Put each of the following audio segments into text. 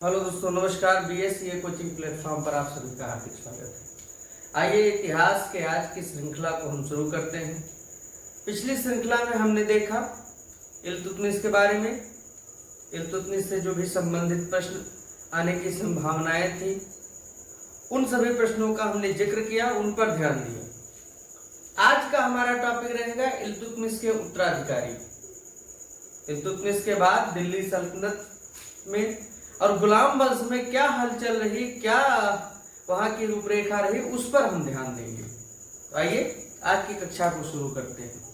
Hello दोस्तों, नमस्कार। बीएससीए coaching platform पर आप सभी का हार्दिक स्वागत है। आइए इतिहास के आज की श्रृंखला को हम शुरू करते हैं। पिछली श्रृंखला में हमने देखा इल्तुतमिश के बारे में। इल्तुतमिश से जो भी संबंधित प्रश्न आने की संभावनाएं थी, उन सभी प्रश्नों का हमने जिक्र किया, उन पर ध्यान दिया। आज का हमारा टॉपिक रहेगा इल्तुतमिश के उत्तराधिकारी। इल्तुतमिश के बाद दिल्ली सल्तनत में और गुलाम वंश में क्या हलचल रही, क्या वहां की रूपरेखा रही, उस पर हम ध्यान देंगे। तो आइए आज की कक्षा को शुरू करते हैं।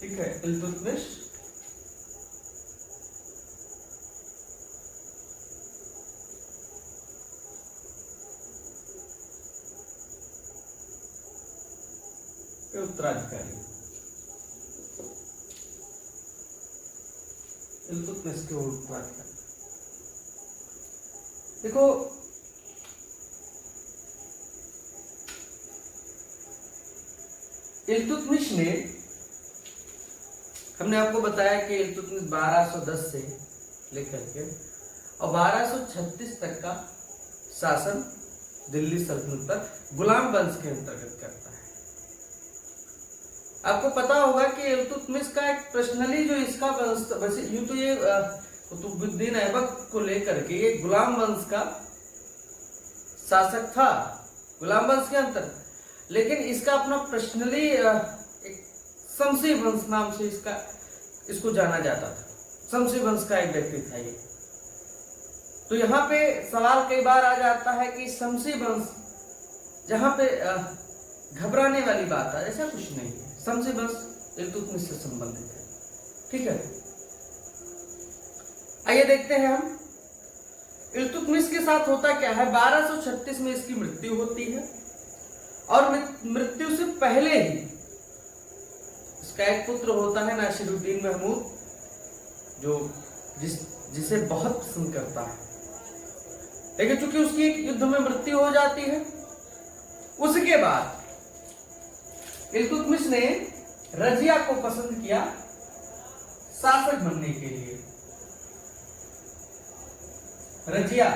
ठीक है, इल्तुतमिश उत्तराधिकारी। इल्तुतमिश के उत्तराधिकारी देखो, इल्तुतमिश ने, हमने आपको बताया कि इल्तुतमिश 1210 से लेकर के और 1236 तक का शासन दिल्ली सल्तनत पर गुलाम वंश के अंतर्गत करता है। आपको पता होगा कि इल्तुतमिश का एक पर्सनली जो इसका वैसे यूं तो ये कुतुबुद्दीन ऐबक को लेकर के ये गुलाम वंश का शासक था, गुलाम वंश के अंतर, लेकिन इसका अपना पर्सनली एक शमसी वंश नाम से इसको जाना जाता था। शमसी वंश का एक व्यक्ति था ये। तो यहाँ पे सवाल कई बार आ जाता है कि शमसी वंश, जहां पे घबराने वाली बात है, ऐसा कुछ नहीं है। शमसी वंश इल्तुतमिश से संबंधित है। ठीक है, आइए देखते हैं हम इल्तुतमिश के साथ होता क्या है। 1236 में इसकी मृत्यु होती है और मृत्यु से पहले ही इसका एक पुत्र होता है नासिरुद्दीन महमूद, जो जिसे बहुत पसंद करता है। लेकिन चूंकि उसकी एक युद्ध में मृत्यु हो जाती है, उसके बाद इल्तुतमिश ने रजिया को पसंद किया शासक बनने के लिए। रजिया,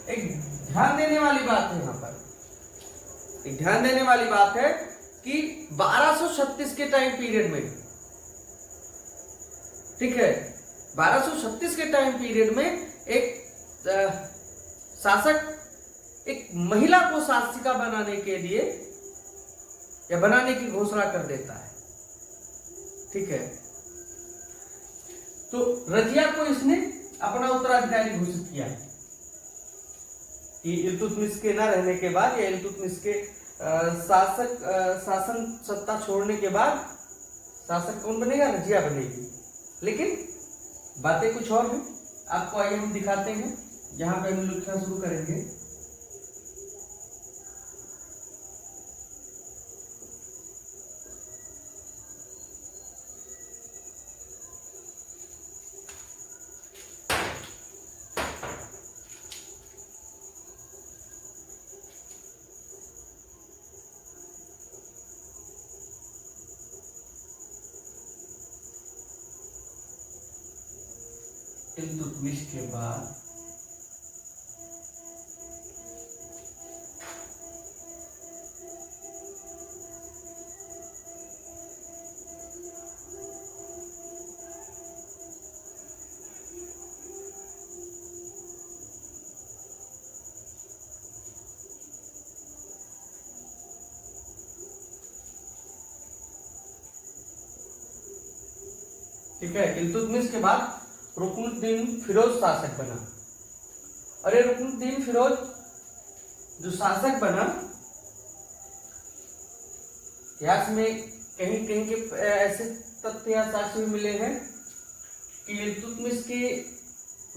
एक ध्यान देने वाली बात है, यहां पर एक ध्यान देने वाली बात है कि 1236 के टाइम पीरियड में, ठीक है, 1236 के टाइम पीरियड में एक शासक एक महिला को शासिका बनाने के लिए या बनाने की घोषणा कर देता है। ठीक है, तो रजिया को इसने अपना उत्तराधिकारी घोषित किया कि इल्तुतमिश के न रहने के बाद या इल्तुतमिश के शासन सत्ता छोड़ने के बाद शासक कौन बनेगा? रजिया बनेगी। लेकिन बातें कुछ और हैं, आपको आइए हम दिखाते हैं। यहां पे हम लिखना शुरू करेंगे। इल्तुतमिश के बाद ठीक है, इल्तुतमिश के बाद रुकनुद्दीन फिरोज शासक बना। और ये रुकनुद्दीन फिरोज जो शासक बना, इतिहास में कहीं कहीं के ऐसे तथ्य या साक्ष्य भी मिले हैं कि इल्तुतमिश की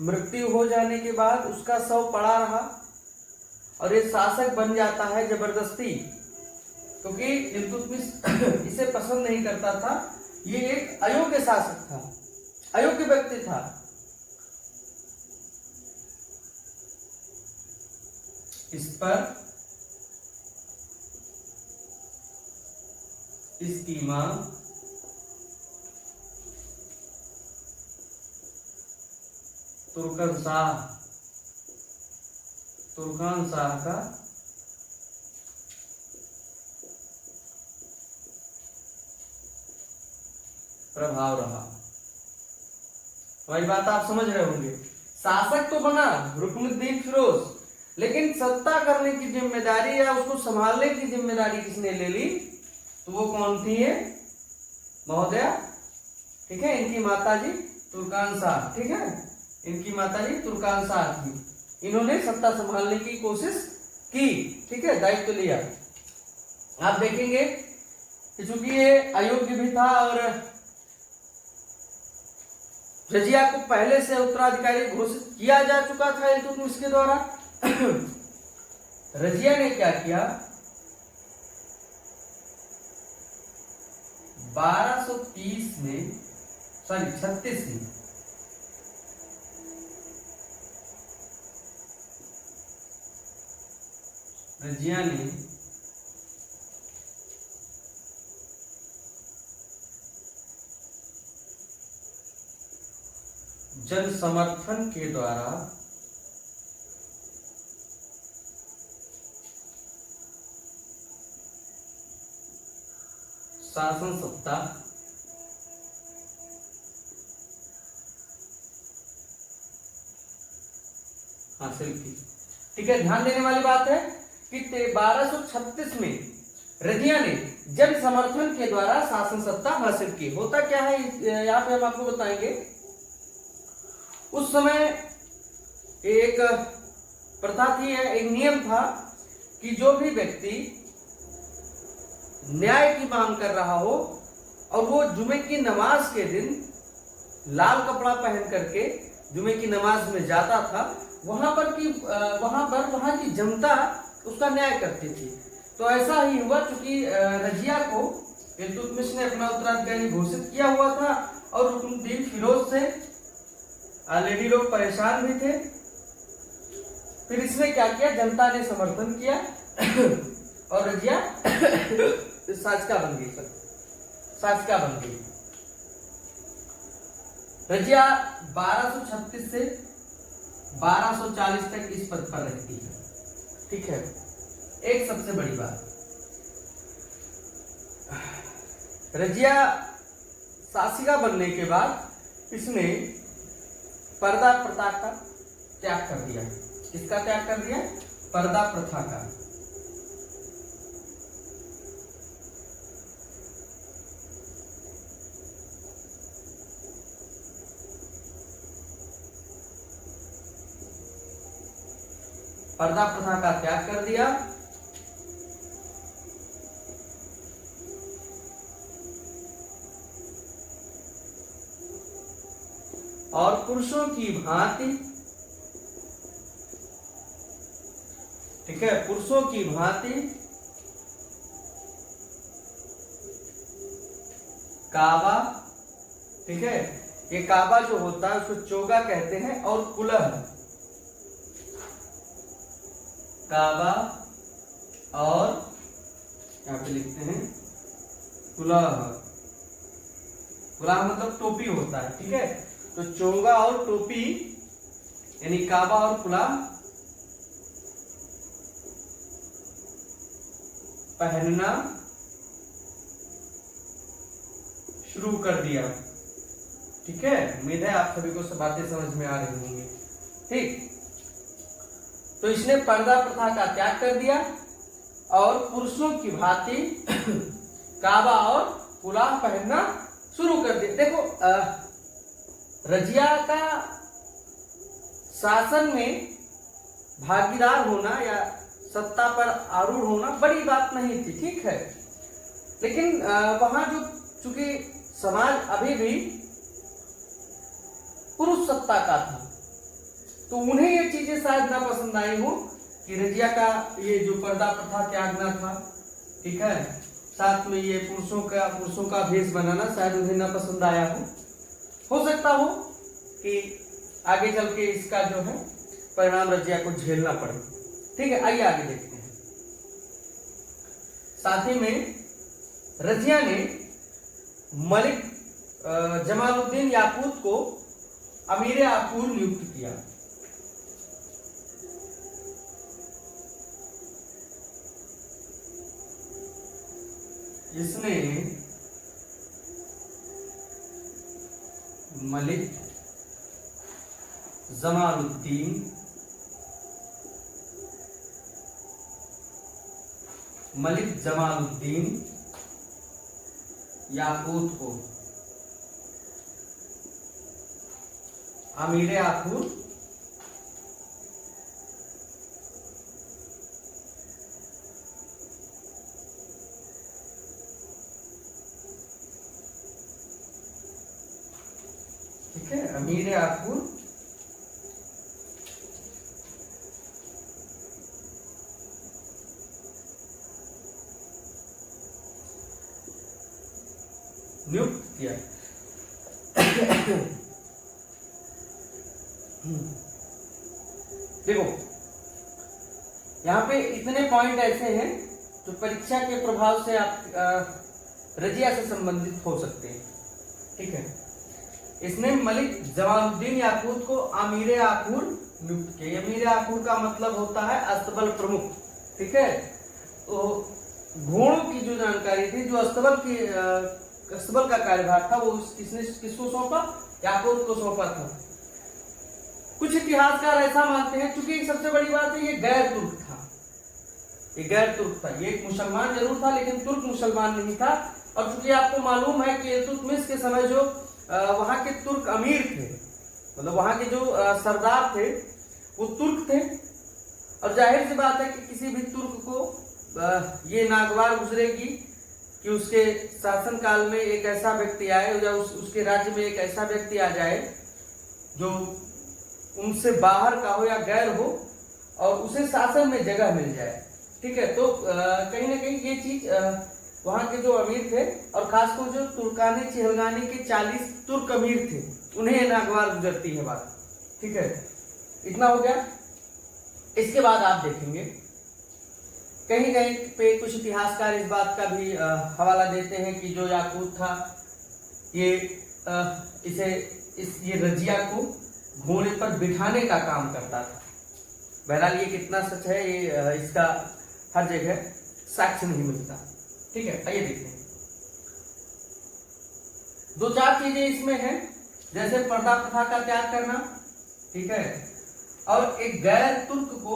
मृत्यु हो जाने के बाद उसका शव पड़ा रहा और ये शासक बन जाता है जबरदस्ती, क्योंकि इल्तुतमिश इसे पसंद नहीं करता था। ये एक अयोग्य शासक था, अयोग्य व्यक्ति था, इस पर इसकी मां तुर्कन शाह का प्रभाव रहा। हमारी बात आप समझ रहे होंगे। शासक तो बना रुकनुद्दीन फिरोज, लेकिन सत्ता करने की जिम्मेदारी या उसको संभालने की जिम्मेदारी किसने ले ली? तो वो कौन थी ये महोदया? ठीक है, इनकी माताजी तुर्कान शाह। ठीक है, इनकी माताजी तुर्कान शाह थी। इन्होंने सत्ता संभालने की कोशिश की। ठीक है, दायित्व लिया। आप देखेंगे कि चूंकि ये अयोग्य भी था और रजिया को पहले से उत्तराधिकारी घोषित किया जा चुका था इल्तुतमिश के द्वारा, रजिया ने क्या किया? 1236 में रजिया ने जन समर्थन के द्वारा शासन सत्ता हासिल की। ठीक है, ध्यान देने वाली बात है कि 1236 में रजिया ने जन समर्थन के द्वारा शासन सत्ता हासिल की। होता क्या है यहाँ पे हम आपको बताएंगे। उस समय एक प्रथा थी, एक नियम था कि जो भी व्यक्ति न्याय की मांग कर रहा हो और वो जुमे की नमाज के दिन लाल कपड़ा पहन करके जुमे की नमाज में जाता था, वहां की जनता उसका न्याय करती थी। तो ऐसा ही हुआ, क्योंकि रजिया को इल्तुतमिश ने अपना उत्तराधिकारी घोषित किया हुआ था और रुकनुद्दीन फिरोज से ऑलरेडी लोग परेशान भी थे। फिर इसने क्या किया? जनता ने समर्थन किया और रजिया शासिका बन गई। रजिया 1236 से 1240 तक इस पद पर रहती है। ठीक है, एक सबसे बड़ी बात, रजिया शासिका बनने के बाद इसने पर्दा प्रथा का त्याग कर दिया। किसका त्याग कर दिया? पर्दा प्रथा का। पर्दा प्रथा का त्याग कर दिया और पुरुषों की भांति, ठीक है, पुरुषों की भांति काबा, ठीक है, ये काबा जो होता है उसको चोगा कहते हैं, और कुलह, काबा और यहाँ पे लिखते हैं कुलह। कुलह मतलब टोपी होता है। ठीक है, तो चोगा और टोपी यानी काबा और कुलह पहनना शुरू कर दिया। ठीक है, उम्मीद है आप सभी को सब बातें समझ में आ रही होंगी। ठीक, तो इसने पर्दा प्रथा का त्याग कर दिया और पुरुषों की भांति काबा और कुलाह पहनना शुरू कर दिया। देखो, रजिया का शासन में भागीदार होना या सत्ता पर आरूढ़ होना बड़ी बात नहीं थी। ठीक है, लेकिन वहां जो चूंकि समाज अभी भी पुरुष सत्ता का था, तो उन्हें ये चीजें शायद ना पसंद आई हो कि रजिया का ये जो पर्दा प्रथा त्यागना था। ठीक है, साथ में ये पुरुषों का भेष बनाना शायद उन्हें ना पसंद आया हो सकता हो कि आगे चल के इसका जो है परिणाम रजिया को झेलना पड़े। ठीक है, आइए आगे देखते हैं। साथ ही में रजिया ने मलिक जमालुद्दीन याकूत को अमीर आखूर नियुक्त किया। इसने मलिक जमालुद्दीन याकूत को अमीर आखूर ठीक है, अमीर आखूर नियुक्त किया। देखो यहाँ पे इतने पॉइंट ऐसे हैं जो परीक्षा के प्रभाव से आप रजिया से संबंधित हो सकते हैं। ठीक है, इसने मलिक जमालुद्दीन याकूत को अमीर आखूर नियुक्त किया। अमीर आखूर का मतलब होता है अस्तबल प्रमुख। ठीक है, तो घोड़ों की जो जानकारी थी, जो अस्तबल का कार्यभार था, वो किसको सौंपा? याकूत को सौंपा था। कुछ इतिहासकार ऐसा मानते हैं, क्योंकि सबसे बड़ी बात है ये गैर तुर्क था, ये एक मुसलमान जरूर था लेकिन तुर्क मुसलमान नहीं था। और चूंकि आपको मालूम है कि इल्तुतमिश के समय जो वहां के तुर्क अमीर थे, मतलब वहां के जो सरदार थे वो तुर्क थे, और जाहिर सी बात है कि किसी भी तुर्क को ये नागवार गुजरेगी कि उसके शासन काल में एक ऐसा व्यक्ति आए या उसके राज्य में एक ऐसा व्यक्ति आ जाए जो उनसे बाहर का हो या गैर हो और उसे शासन में जगह मिल जाए। ठीक है, तो कहीं ना कहीं ये चीज वहां के जो अमीर थे, और खासकर जो तुर्कानी चिहलगानी के 40 तुर्क अमीर थे, उन्हें नागवार गुजरती है बात। ठीक है, इतना हो गया। इसके बाद आप देखेंगे कहीं कहीं पे कुछ इतिहासकार इस बात का भी हवाला देते हैं कि जो याकूत था ये ये रजिया को घोड़े पर बिठाने का काम करता था। बहरहाल ये कितना सच है, ये इसका हर जगह साक्ष्य नहीं मिलता। ठीक है, आइए देखते हैं। 2-4 चीजें इसमें हैं, जैसे पर्दा प्रथा का त्याग करना, ठीक है, और एक गैर तुर्क को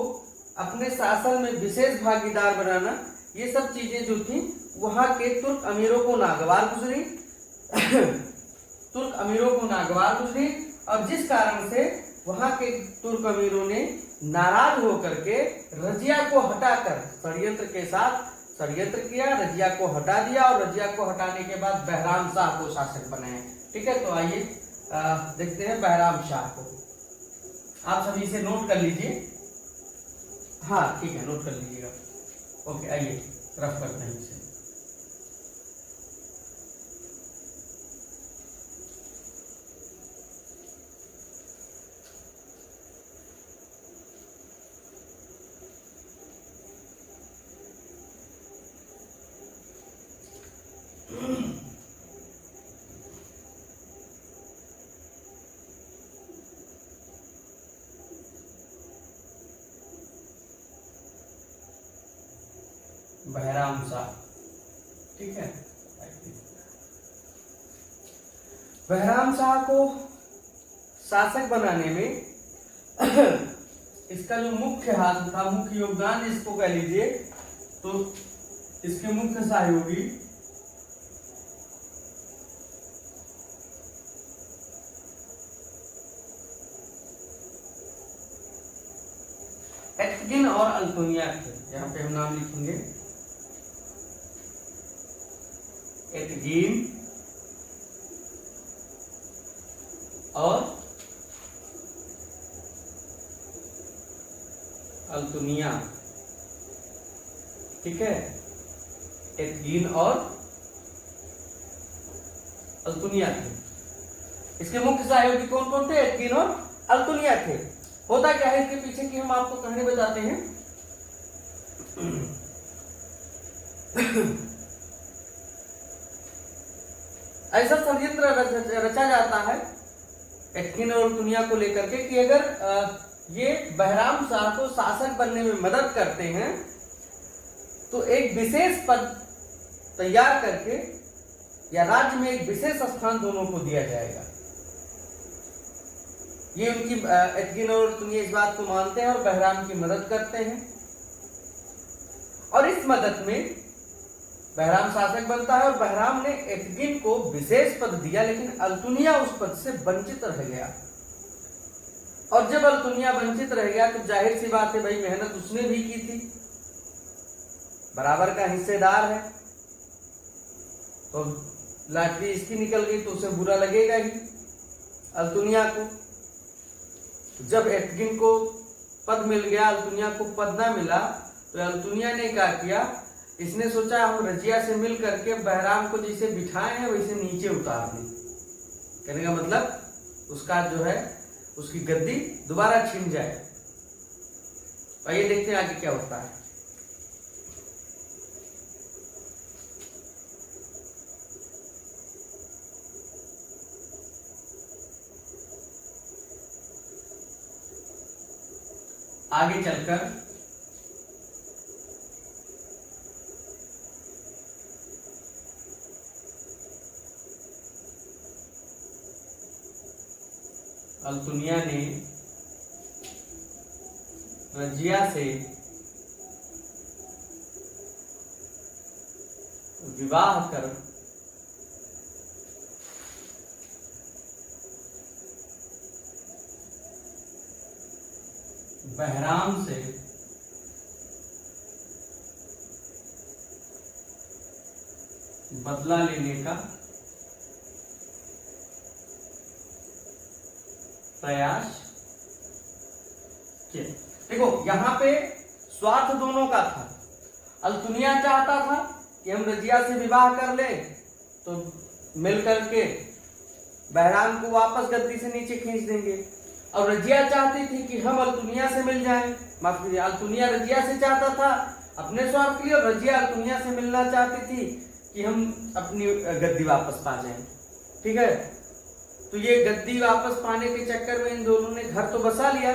अपने शासन में विशेष भागीदार बनाना। ये सब चीजें जो थी वहां के तुर्क अमीरों को नागवार गुजरी और जिस कारण से वहां के तुर्क अमीरों ने नाराज होकर के रजिया को हटाकर षड्यंत्र के साथ षड्यंत्र किया, रजिया को हटा दिया, और रजिया को हटाने के बाद बहराम शाह को शासक बनाया। ठीक है, तो आइए देखते हैं बहराम शाह को। आप सभी इसे नोट कर लीजिए। हाँ ठीक है, नोट कर लीजिएगा। ओके, आइए रफ करते हैं इसे। बहराम शाह, ठीक है। बहराम शाह को शासक बनाने में इसका जो मुख्य हाथ था, मुख्य योगदान इसको कह लीजिए, तो इसके मुख्य सहयोगी एतगिन और अल्तुनिया थे। यहाँ पे हम नाम लिखेंगे, एतगिन और अल्तुनिया, ठीक है। एतगिन और अल्तुनिया थे। इसके मुख्य सहयोगी कौन कौन थे? एतगिन और अल्तुनिया थे। होता क्या है इसके पीछे की हम आपको कहानी बताते हैं। ऐसा षड्यंत्र रचा जाता है एटकिन और दुनिया को लेकर के कि अगर ये बहराम शाह को शासक बनने में मदद करते हैं तो एक विशेष पद तैयार करके या राज्य में एक विशेष स्थान दोनों को दिया जाएगा। ये उनकी एटकिन और दुनिया इस बात को मानते हैं और बहराम की मदद करते हैं, और इस मदद में बहराम शासक बनता है। और बहराम ने एटकिन को विशेष पद दिया, लेकिन अल्तुनिया उस पद से वंचित रह गया। और जब अल्तुनिया वंचित रह गया तो जाहिर सी बात है भाई, मेहनत उसने भी की थी, बराबर का हिस्सेदार है, तो लाटरी इसकी निकल गई तो उसे बुरा लगेगा ही अल्तुनिया को। जब एटकिन को पद मिल गया, अल्तुनिया को पद ना मिला, तो अल्तुनिया ने क्या किया, इसने सोचा हम रजिया से मिल करके बहराम को जैसे बिठाए हैं वैसे नीचे उतार दें। कहने का मतलब उसका जो है उसकी गद्दी दोबारा छिन जाए। आइए देखते हैं आगे क्या होता है। आगे चलकर अल्तुनिया ने रजिया से विवाह कर बहराम से बदला लेने का प्रयास किया। देखो यहां पे स्वार्थ दोनों का था। अल्तुनिया चाहता था कि हम रजिया से विवाह कर ले तो मिलकर के बहराम को वापस गद्दी से नीचे खींच देंगे, और रजिया चाहती थी कि हम अल्तुनिया से मिल जाएं। माफ कीजिए, अल्तुनिया रजिया से चाहता था अपने स्वार्थ के लिए, और रजिया अल्तुनिया से मिलना चाहती थी कि हम अपनी गद्दी वापस पा जाएं। ठीक है, तो ये गद्दी वापस पाने के चक्कर में इन दोनों ने घर तो बसा लिया।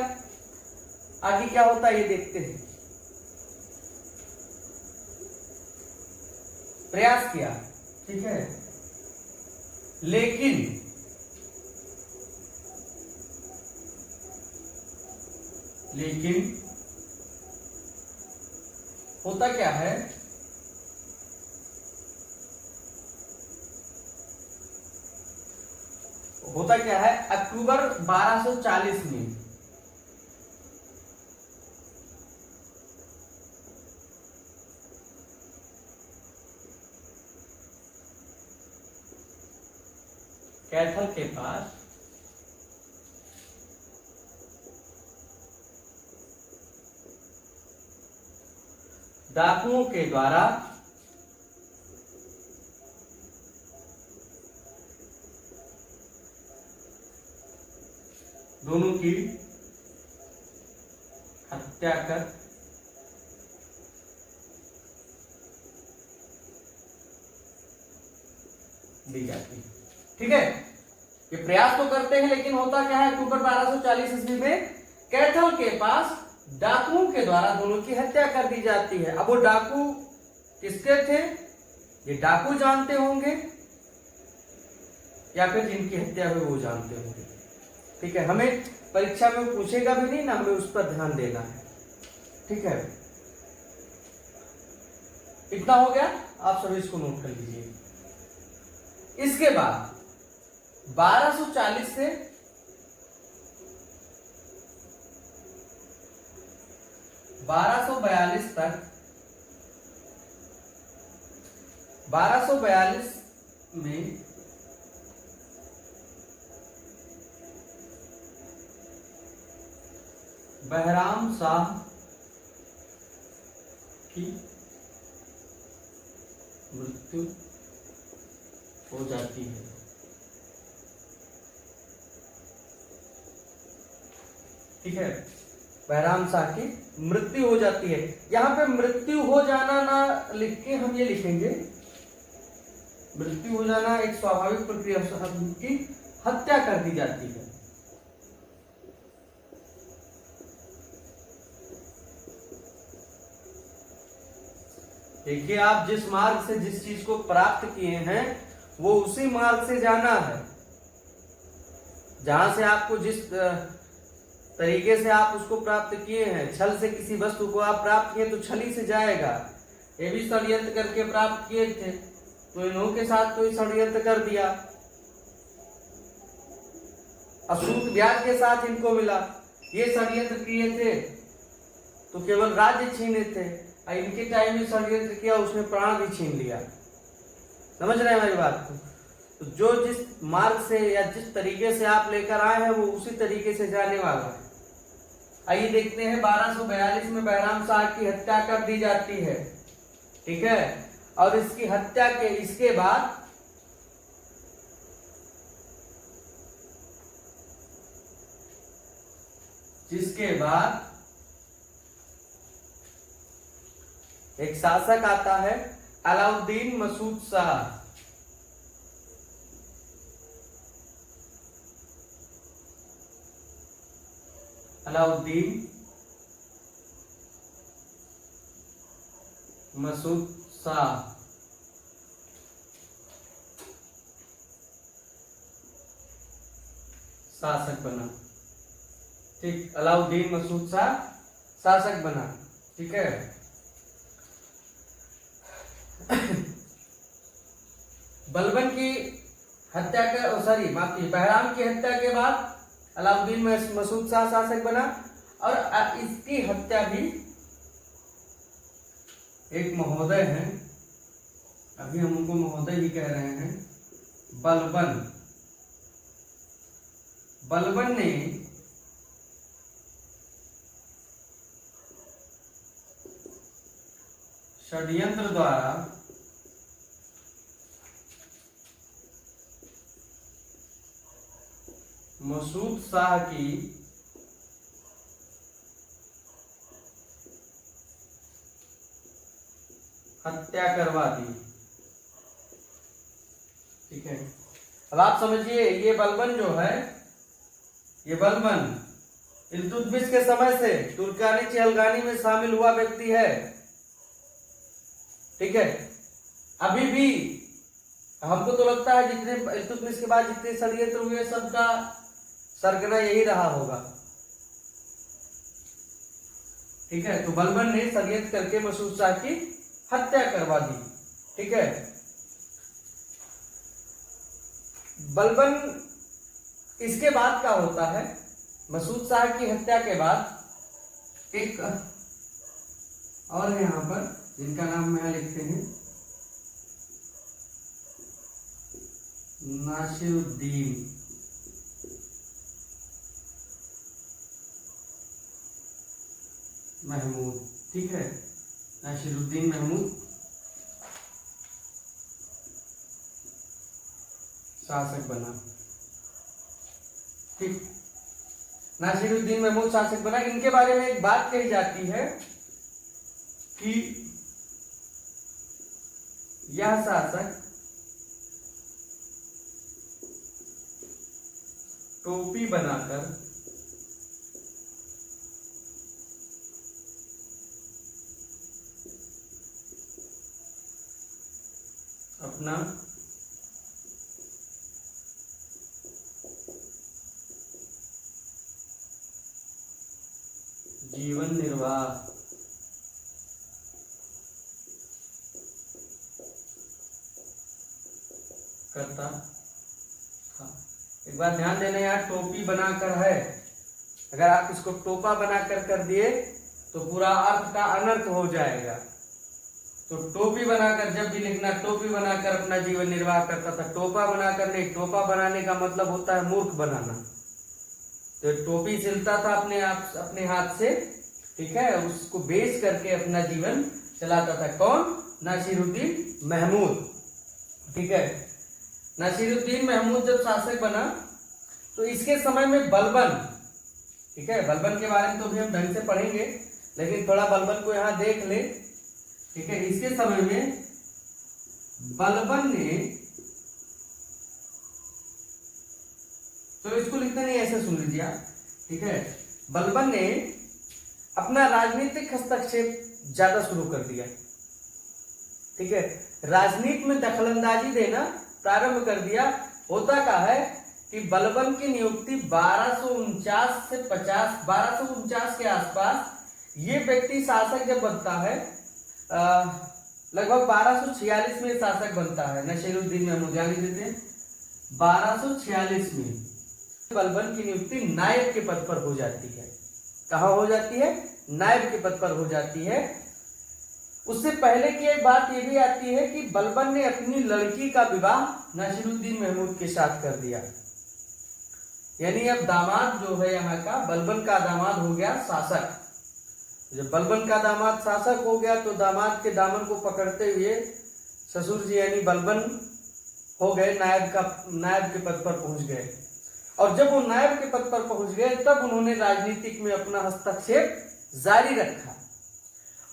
आगे क्या होता है ये देखते हैं। प्रयास किया, ठीक है, लेकिन होता क्या है, अक्टूबर 1240 में कैथल के पास डाकुओं के द्वारा दोनों की हत्या कर दी जाती है। ठीक है, ये प्रयास तो करते हैं, लेकिन होता क्या है, अक्टूबर 1240 ईस्वी में कैथल के पास डाकुओं के द्वारा दोनों की हत्या कर दी जाती है। अब वो डाकू किसके थे, ये डाकू जानते होंगे या फिर जिनकी हत्या हुई वो जानते होंगे। ठीक है, हमें परीक्षा में पूछेगा भी नहीं ना, हमें उस पर ध्यान देना है। ठीक है, इतना हो गया, आप सभी इसको नोट कर लीजिए। इसके बाद 1240 से 1242 तक 1242 में बहराम शाह की मृत्यु हो जाती है। ठीक है, बहराम शाह की मृत्यु हो जाती है। यहाँ पे मृत्यु हो जाना ना लिख के हम ये लिखेंगे, मृत्यु हो जाना एक स्वाभाविक प्रक्रिया की हत्या कर दी जाती है। देखिए, आप जिस मार्ग से जिस चीज को प्राप्त किए हैं वो उसी मार्ग से जाना है। जहां से आपको जिस तरीके से आप उसको प्राप्त किए हैं, छल से किसी वस्तु को आप प्राप्त किए तो छली से जाएगा। ये भी षड्यंत्र करके प्राप्त किए थे, तो इन्हों के साथ तो षड्यंत्र कर दिया। असूत ब्याज के साथ इनको मिला, ये षड्यंत्र किए थे तो केवल राज्य छीने थे, और इनके टाइम में षड्यंत्र किया, उसने प्राण भी छीन लिया। समझ रहे हैं मेरी बात को? तो जो जिस मार्ग से या जिस तरीके से आप लेकर आए हैं वो उसी तरीके से जाने वाला है। आइए देखते हैं, 1242 में बहराम शाह की हत्या कर दी जाती है, ठीक है। और इसकी हत्या के इसके बाद जिसके बाद एक शासक आता है अलाउद्दीन मसूद शाह। अलाउद्दीन मसूद शाह शासक बना, ठीक। अलाउद्दीन मसूद शाह शासक बना, ठीक है। बलबन की हत्या कर सॉरी माफ कीजिए, बहराम की हत्या के बाद अलाउद्दीन मसूद शाह शासक बना, और इसकी हत्या भी एक महोदय हैं, अभी हम उनको महोदय ही कह रहे हैं, बलबन। बलबन ने षड्यंत्र द्वारा मसूद शाह की हत्या करवा दी, ठीक है। अब आप समझिए, ये बलबन जो है, ये बलबन इल्तुतमिश के समय से तुर्कानी चहलगानी में शामिल हुआ व्यक्ति है, ठीक है। अभी भी हमको तो लगता है जितने इल्तुतमिश के बाद जितने षड्यंत्र हुए सबका सरगना यही रहा होगा, ठीक है। तो बलबन ने षड्यंत्र करके मसूद शाह की हत्या करवा दी, ठीक है। बलबन इसके बाद क्या होता है, मसूद शाह की हत्या के बाद एक और है यहां पर जिनका नाम यहाँ लिखते हैं, नासिरुद्दीन महमूद, ठीक है। नासिरुद्दीन महमूद शासक बना, ठीक। नासिरुद्दीन महमूद शासक बना। इनके बारे में एक बात कही जाती है कि यह शासक टोपी बनाकर अपना जीवन निर्वाह करता था। एक बात ध्यान देना यार, टोपी बनाकर है, अगर आप इसको टोपा बनाकर कर दिए तो पूरा अर्थ का अनर्थ हो जाएगा। तो टोपी बनाकर जब भी लिखना, टोपी बनाकर अपना जीवन निर्वाह करता था, टोपा बनाकर नहीं। टोपा बनाने का मतलब होता है मूर्ख बनाना। तो टोपी सिलता था अपने हाथ से, ठीक है, उसको बेच करके अपना जीवन चलाता था। कौन? नासिरुद्दीन महमूद, ठीक है। नासिरुद्दीन महमूद जब शासक बना तो इसके समय में बलबन ठीक है, बलबन के बारे में तो भी हम ढंग से पढ़ेंगे, लेकिन थोड़ा बलबन को यहाँ देख ले। ठीक है, इसके समय में बलबन ने, तो इसको लिखते नहीं, ऐसे सुन लीजिए आप। ठीक है, बलबन ने अपना राजनीतिक हस्तक्षेप ज्यादा शुरू कर दिया। ठीक है, राजनीति में दखलंदाजी देना प्रारंभ कर दिया। होता क्या है कि बलबन की नियुक्ति 1249 से 1249 के आसपास ये व्यक्ति शासक जब बनता है, लगभग 1246 में शासक बनता है नसीरुद्दीन महमूद, यानी देते हैं 1246 में बलबन की नियुक्ति नायब के पद पर हो जाती है। कहाँ हो जाती है? नायब के पद पर हो जाती है। उससे पहले की एक बात यह भी आती है कि बलबन ने अपनी लड़की का विवाह नसीरुद्दीन महमूद के साथ कर दिया, यानी अब दामाद जो है यहाँ का, बलबन का दामाद हो गया शासक। जब बलबन का दामाद शासक हो गया तो दामाद के दामन को पकड़ते हुए ससुर जी यानी बलबन हो गए नायब के पद पर पहुंच गए। और जब वो नायब के पद पर पहुंच गए तब उन्होंने राजनीतिक में अपना हस्तक्षेप जारी रखा।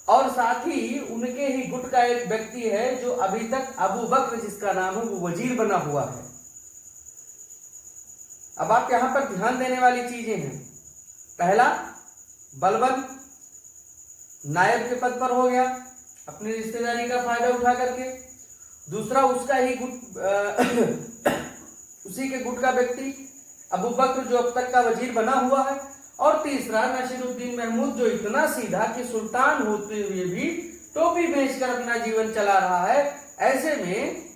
और साथ ही उनके ही गुट का एक व्यक्ति है जो अभी तक अबू बकर जिसका नाम है वो वजीर बना हुआ है। अब आप यहां पर ध्यान देने वाली चीजें हैं, पहला, बलबन नायब के पद पर हो गया अपनी रिश्तेदारी का फायदा उठा करके। दूसरा, उसका ही गुट उसी के गुट का व्यक्ति अबू बकर जो अब तक का वजीर बना हुआ है। और तीसरा, नसीरुद्दीन महमूद जो इतना सीधा कि सुल्तान होते हुए भी टोपी बेचकर अपना जीवन चला रहा है। ऐसे में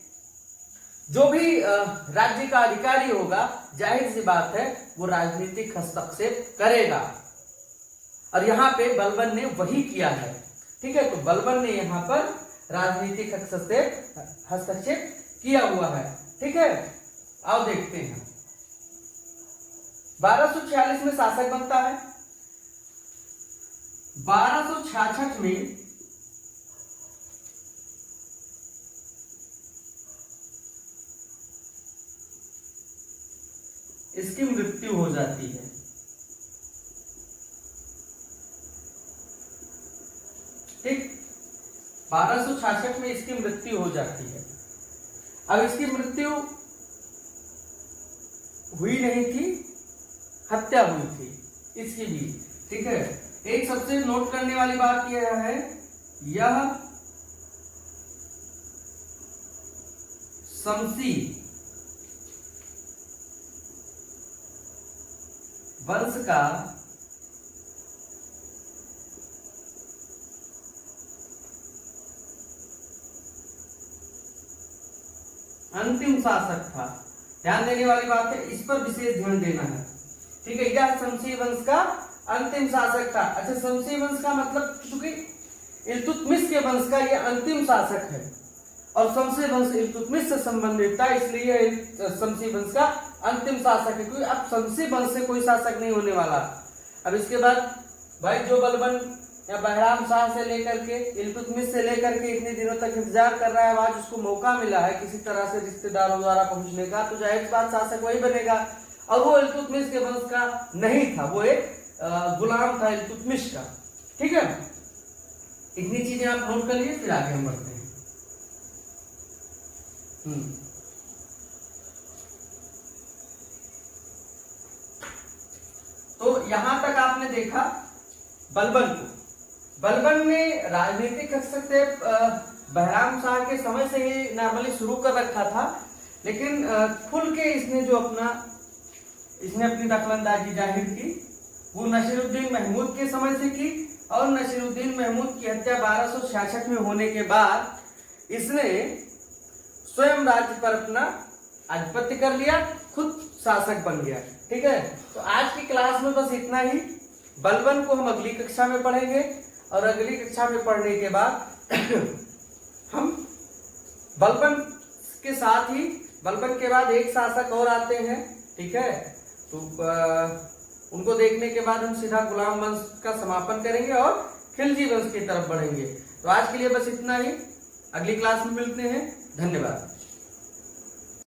जो भी राज्य का अधिकारी होगा, जाहिर सी बात है वो राजनीतिक हस्तक्षेप करेगा। और यहाँ पे बलबन ने वही किया है। ठीक है, तो बलबन ने यहाँ पर राजनीतिक हस्तक्षेप किया हुआ है। ठीक है, आओ देखते हैं। 1246 में शासक बनता है। 1266 में इसकी मृत्यु हो जाती है। ठीक, 1266 में इसकी मृत्यु हो जाती है। अब इसकी मृत्यु हुई नहीं थी, हत्या हुई थी इसकी भी। ठीक है, एक सबसे नोट करने वाली बात यह है, यह शमसी वंश का अंतिम शासक था। ध्यान देने वाली बात है, इस पर विशेष ध्यान देना है। ठीक है, यह शमसी वंश का अंतिम शासक था। अच्छा, शमसी वंश का मतलब, चूंकि इल्तुतमिश के वंश का यह अंतिम शासक है और शमसी वंश इल्तुतमिश से संबंधित था, इसलिए शमसी वंश का अंतिम शासक है। क्योंकि अब शमसी वंश से कोई शासक नहीं होने वाला। अब इसके बाद भाई जो बलबन या बहराम शाह से लेकर के इल्तुतमिश से लेकर के इतने दिनों तक इंतजार कर रहा है, आज उसको मौका मिला है किसी तरह से रिश्तेदारों द्वारा पहुंचने का, तो जाहिर बात शासक वही बनेगा। और वो इल्तुतमिश के वंश का नहीं था, वो एक गुलाम था इल्तुतमिश का। ठीक है, इतनी चीजें आप नोट कर लिए, फिर आगे हम बढ़ते हैं। तो यहां तक आपने देखा बलबन को। बलबन ने राजनीतिक हस्तक्षेप बहराम शाह के समय से ही नॉर्मली शुरू कर रखा था, लेकिन खुल के इसने अपनी दखलंदाजी जाहिर की वो नसीरुद्दीन महमूद के समय से की। और नसीरुद्दीन महमूद की हत्या 1266 में होने के बाद इसने स्वयं राज्य पर अपना आधिपत्य कर लिया, खुद शासक बन गया। ठीक है, तो आज की क्लास में बस इतना ही। बलबन को हम अगली कक्षा में पढ़ेंगे और अगली कक्षा में पढ़ने के बाद हम बलबन के साथ ही बलबन के बाद एक शासक और आते हैं। ठीक है, तो उनको देखने के बाद हम सीधा गुलाम वंश का समापन करेंगे और खिलजी वंश की तरफ बढ़ेंगे। तो आज के लिए बस इतना ही, अगली क्लास में मिलते हैं। धन्यवाद।